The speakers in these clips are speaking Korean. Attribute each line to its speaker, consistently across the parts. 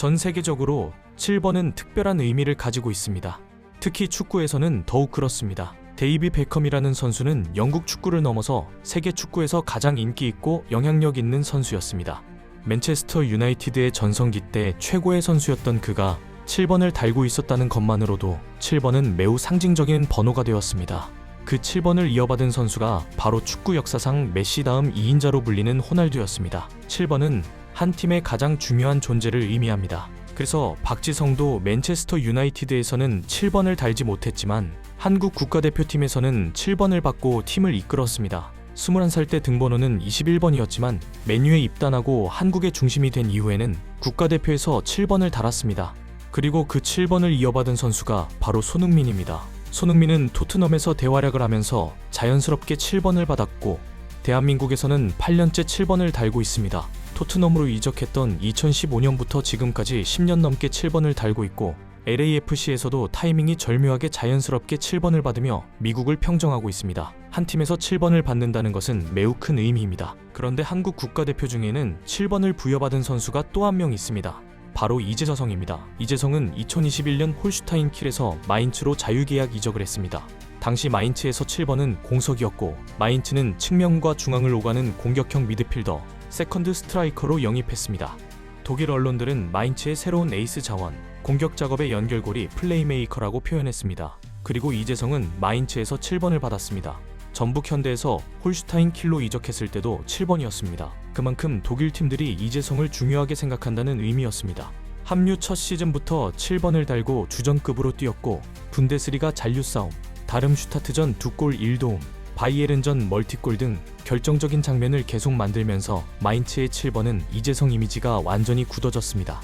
Speaker 1: 전 세계적으로 7번은 특별한 의미를 가지고 있습니다. 특히 축구에서는 더욱 그렇습니다. 데이비 베컴이라는 선수는 영국 축구를 넘어서 세계 축구에서 가장 인기 있고 영향력 있는 선수였습니다. 맨체스터 유나이티드의 전성기 때 최고의 선수였던 그가 7번을 달고 있었다는 것만으로도 7번은 매우 상징적인 번호가 되었습니다. 그 7번을 이어받은 선수가 바로 축구 역사상 메시 다음 2인자로 불리는 호날두였습니다. 7번은 한 팀의 가장 중요한 존재를 의미합니다. 그래서 박지성도 맨체스터 유나이티드에서는 7번을 달지 못했지만 한국 국가대표팀에서는 7번을 받고 팀을 이끌었습니다. 21살 때 등번호는 21번이었지만 맨유에 입단하고 한국의 중심이 된 이후에는 국가대표에서 7번을 달았습니다. 그리고 그 7번을 이어받은 선수가 바로 손흥민입니다. 손흥민은 토트넘에서 대활약을 하면서 자연스럽게 7번을 받았고 대한민국에서는 8년째 7번을 달고 있습니다. 토트넘으로 이적했던 2015년부터 지금까지 10년 넘게 7번을 달고 있고 LAFC에서도 타이밍이 절묘하게 자연스럽게 7번을 받으며 미국을 평정하고 있습니다. 한 팀에서 7번을 받는다는 것은 매우 큰 의미입니다. 그런데 한국 국가대표 중에는 7번을 부여받은 선수가 또 한 명 있습니다. 바로 이재성입니다. 이재성은 2021년 홀슈타인 킬에서 마인츠로 자유계약 이적을 했습니다. 당시 마인츠에서 7번은 공석이었고 마인츠는 측면과 중앙을 오가는 공격형 미드필더, 세컨드 스트라이커로 영입했습니다. 독일 언론들은 마인츠의 새로운 에이스 자원, 공격 작업의 연결고리 플레이메이커라고 표현했습니다. 그리고 이재성은 마인츠에서 7번을 받았습니다. 전북 현대에서 홀슈타인 킬로 이적했을 때도 7번이었습니다. 그만큼 독일 팀들이 이재성을 중요하게 생각한다는 의미였습니다. 합류 첫 시즌부터 7번을 달고 주전급으로 뛰었고 분데스리가 잔류 싸움, 다름슈타트전 2골 1도움, 바이에른전 멀티골 등 결정적인 장면을 계속 만들면서 마인츠의 7번은 이재성 이미지가 완전히 굳어졌습니다.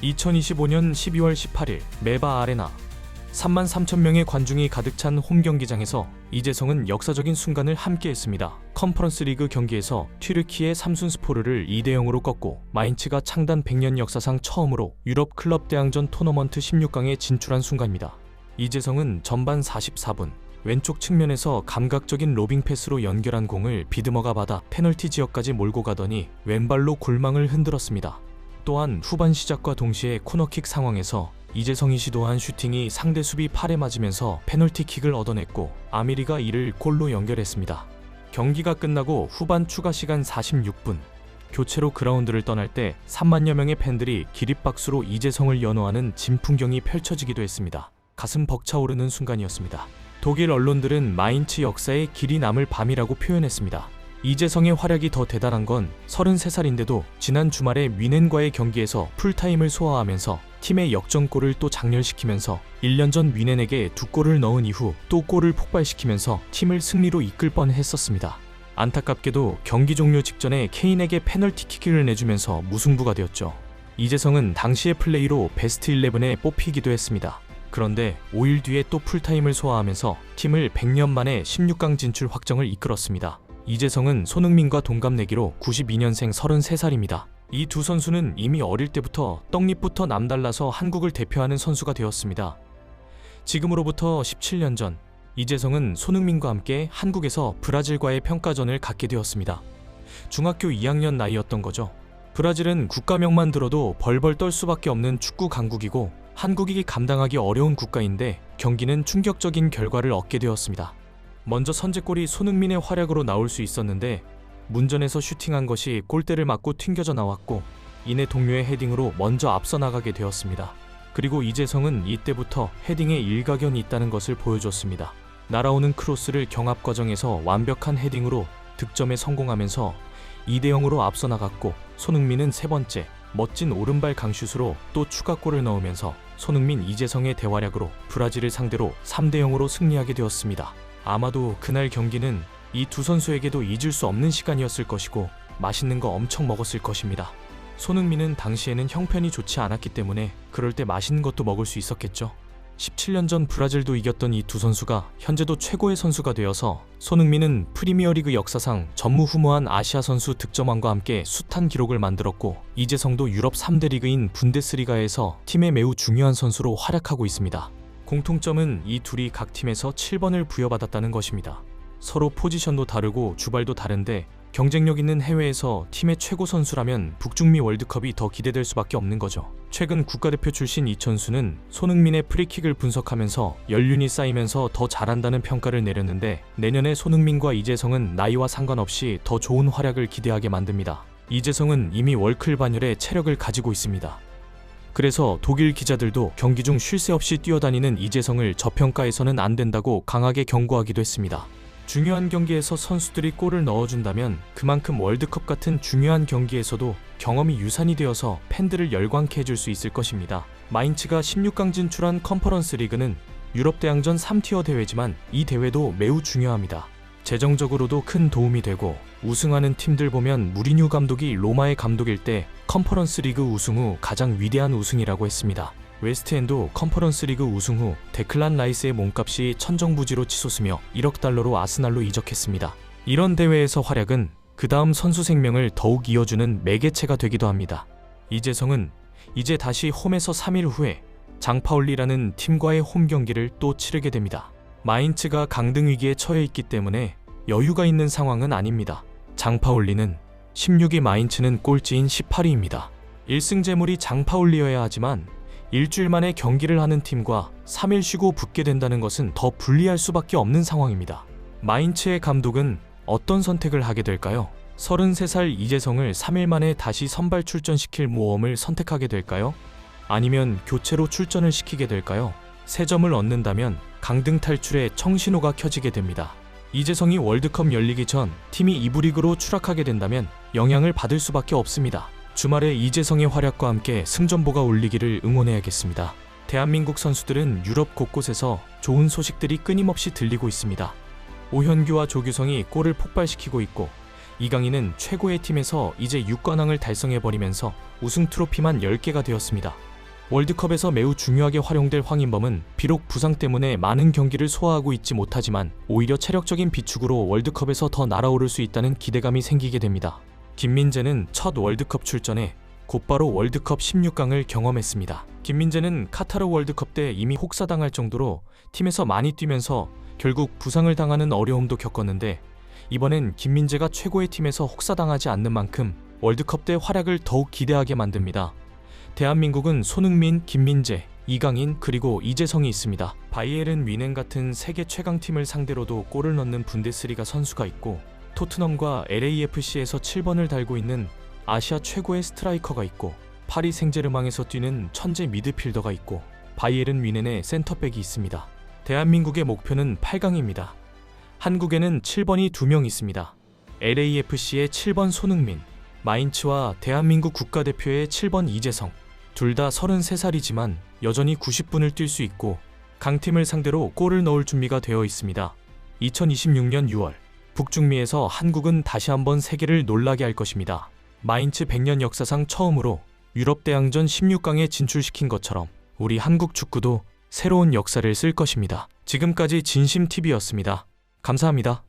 Speaker 1: 2025년 12월 18일 메바 아레나 33,000명의 관중이 가득 찬 홈 경기장에서 이재성은 역사적인 순간을 함께했습니다. 컨퍼런스 리그 경기에서 튀르키예 삼순스포르를 2대0으로 꺾고 마인츠가 창단 100년 역사상 처음으로 유럽 클럽 대항전 토너먼트 16강에 진출한 순간입니다. 이재성은 전반 44분 왼쪽 측면에서 감각적인 로빙 패스로 연결한 공을 비드머가 받아 페널티 지역까지 몰고 가더니 왼발로 골망을 흔들었습니다. 또한 후반 시작과 동시에 코너킥 상황에서 이재성이 시도한 슈팅이 상대 수비 팔에 맞으면서 페널티킥을 얻어냈고 아미리가 이를 골로 연결했습니다. 경기가 끝나고 후반 추가 시간 46분 교체로 그라운드를 떠날 때 3만여 명의 팬들이 기립박수로 이재성을 연호하는 진풍경이 펼쳐지기도 했습니다. 가슴 벅차오르는 순간이었습니다. 독일 언론들은 마인츠 역사의 길이 남을 밤이라고 표현했습니다. 이재성의 활약이 더 대단한 건 33살인데도 지난 주말에 뮌헨과의 경기에서 풀타임을 소화하면서 팀의 역전골을 또 장렬시키면서 1년 전 뮌헨에게 2골을 넣은 이후 또 골을 폭발시키면서 팀을 승리로 이끌 뻔했었습니다. 안타깝게도 경기 종료 직전에 케인에게 페널티킥을 내주면서 무승부가 되었죠. 이재성은 당시의 플레이로 베스트 11에 뽑히기도 했습니다. 그런데 5일 뒤에 또 풀타임을 소화하면서 팀을 100년 만에 16강 진출 확정을 이끌었습니다. 이재성은 손흥민과 동갑내기로 92년생 33살입니다. 이 두 선수는 이미 어릴 때부터 떡잎부터 남달라서 한국을 대표하는 선수가 되었습니다. 지금으로부터 17년 전 이재성은 손흥민과 함께 한국에서 브라질과의 평가전을 갖게 되었습니다. 중학교 2학년 나이였던 거죠. 브라질은 국가명만 들어도 벌벌 떨 수밖에 없는 축구 강국이고 한국이 감당하기 어려운 국가인데 경기는 충격적인 결과를 얻게 되었습니다. 먼저 선제골이 손흥민의 활약으로 나올 수 있었는데 문전에서 슈팅한 것이 골대를 맞고 튕겨져 나왔고 이내 동료의 헤딩으로 먼저 앞서 나가게 되었습니다. 그리고 이재성은 이때부터 헤딩에 일가견이 있다는 것을 보여줬습니다. 날아오는 크로스를 경합 과정에서 완벽한 헤딩으로 득점에 성공하면서 2대0으로 앞서 나갔고 손흥민은 세 번째 멋진 오른발 강슛으로 또 추가골을 넣으면서 손흥민 이재성의 대활약으로 브라질을 상대로 3대0으로 승리하게 되었습니다. 아마도 그날 경기는 이 두 선수에게도 잊을 수 없는 시간이었을 것이고 맛있는 거 엄청 먹었을 것입니다. 손흥민은 당시에는 형편이 좋지 않았기 때문에 그럴 때 맛있는 것도 먹을 수 있었겠죠. 17년 전 브라질도 이겼던 이 두 선수가 현재도 최고의 선수가 되어서 손흥민은 프리미어리그 역사상 전무후무한 아시아 선수 득점왕과 함께 숱한 기록을 만들었고 이재성도 유럽 3대 리그인 분데스리가에서 팀의 매우 중요한 선수로 활약하고 있습니다. 공통점은 이 둘이 각 팀에서 7번을 부여받았다는 것입니다. 서로 포지션도 다르고 주발도 다른데 경쟁력 있는 해외에서 팀의 최고 선수라면 북중미 월드컵이 더 기대될 수밖에 없는 거죠. 최근 국가대표 출신 이천수는 손흥민의 프리킥을 분석하면서 연륜이 쌓이면서 더 잘한다는 평가를 내렸는데, 내년에 손흥민과 이재성은 나이와 상관없이 더 좋은 활약을 기대하게 만듭니다. 이재성은 이미 월클 반열의 체력을 가지고 있습니다. 그래서 독일 기자들도 경기 중 쉴 새 없이 뛰어다니는 이재성을 저평가해서는 안 된다고 강하게 경고하기도 했습니다. 중요한 경기에서 선수들이 골을 넣어준다면 그만큼 월드컵 같은 중요한 경기에서도 경험이 유산이 되어서 팬들을 열광케 해줄 수 있을 것입니다. 마인츠가 16강 진출한 컨퍼런스 리그는 유럽 대항전 3티어 대회지만 이 대회도 매우 중요합니다. 재정적으로도 큰 도움이 되고, 우승하는 팀들 보면 무리뉴 감독이 로마의 감독일 때 컨퍼런스 리그 우승 후 가장 위대한 우승이라고 했습니다. 웨스트햄도 컨퍼런스 리그 우승 후 데클란 라이스의 몸값이 천정부지로 치솟으며 1억 달러로 아스날로 이적했습니다. 이런 대회에서 활약은 그 다음 선수 생명을 더욱 이어주는 매개체가 되기도 합니다. 이재성은 이제 다시 홈에서 3일 후에 장파올리라는 팀과의 홈 경기를 또 치르게 됩니다. 마인츠가 강등 위기에 처해 있기 때문에 여유가 있는 상황은 아닙니다. 장파올리는 16위, 마인츠는 꼴찌인 18위입니다. 1승 제물이 장파올리여야 하지만 일주일 만에 경기를 하는 팀과 3일 쉬고 붙게 된다는 것은 더 불리할 수밖에 없는 상황입니다. 마인츠의 감독은 어떤 선택을 하게 될까요? 33살 이재성을 3일 만에 다시 선발 출전시킬 모험을 선택하게 될까요? 아니면 교체로 출전을 시키게 될까요? 3점을 얻는다면 강등 탈출에 청신호가 켜지게 됩니다. 이재성이 월드컵 열리기 전 팀이 2부 리그로 추락하게 된다면 영향을 받을 수밖에 없습니다. 주말에 이재성의 활약과 함께 승전보가 울리기를 응원해야겠습니다. 대한민국 선수들은 유럽 곳곳에서 좋은 소식들이 끊임없이 들리고 있습니다. 오현규와 조규성이 골을 폭발시키고 있고, 이강인은 최고의 팀에서 이제 6관왕을 달성해버리면서 우승 트로피만 10개가 되었습니다. 월드컵에서 매우 중요하게 활용될 황인범은 비록 부상 때문에 많은 경기를 소화하고 있지 못하지만 오히려 체력적인 비축으로 월드컵에서 더 날아오를 수 있다는 기대감이 생기게 됩니다. 김민재는 첫 월드컵 출전에 곧바로 월드컵 16강을 경험했습니다. 김민재는 카타르 월드컵 때 이미 혹사당할 정도로 팀에서 많이 뛰면서 결국 부상을 당하는 어려움도 겪었는데, 이번엔 김민재가 최고의 팀에서 혹사당하지 않는 만큼 월드컵 때 활약을 더욱 기대하게 만듭니다. 대한민국은 손흥민, 김민재, 이강인 그리고 이재성이 있습니다. 바이에른 뮌헨 같은 세계 최강팀을 상대로도 골을 넣는 분데스리가 선수가 있고, 토트넘과 LAFC에서 7번을 달고 있는 아시아 최고의 스트라이커가 있고, 파리 생제르맹에서 뛰는 천재 미드필더가 있고, 바이에른 뮌헨의 센터백이 있습니다. 대한민국의 목표는 8강입니다. 한국에는 7번이 2명 있습니다. LAFC의 7번 손흥민, 마인츠와 대한민국 국가대표의 7번 이재성. 둘 다 33살이지만 여전히 90분을 뛸 수 있고 강팀을 상대로 골을 넣을 준비가 되어 있습니다. 2026년 6월 북중미에서 한국은 다시 한번 세계를 놀라게 할 것입니다. 마인츠 100년 역사상 처음으로 유럽 대항전 16강에 진출시킨 것처럼 우리 한국 축구도 새로운 역사를 쓸 것입니다. 지금까지 진심TV였습니다. 감사합니다.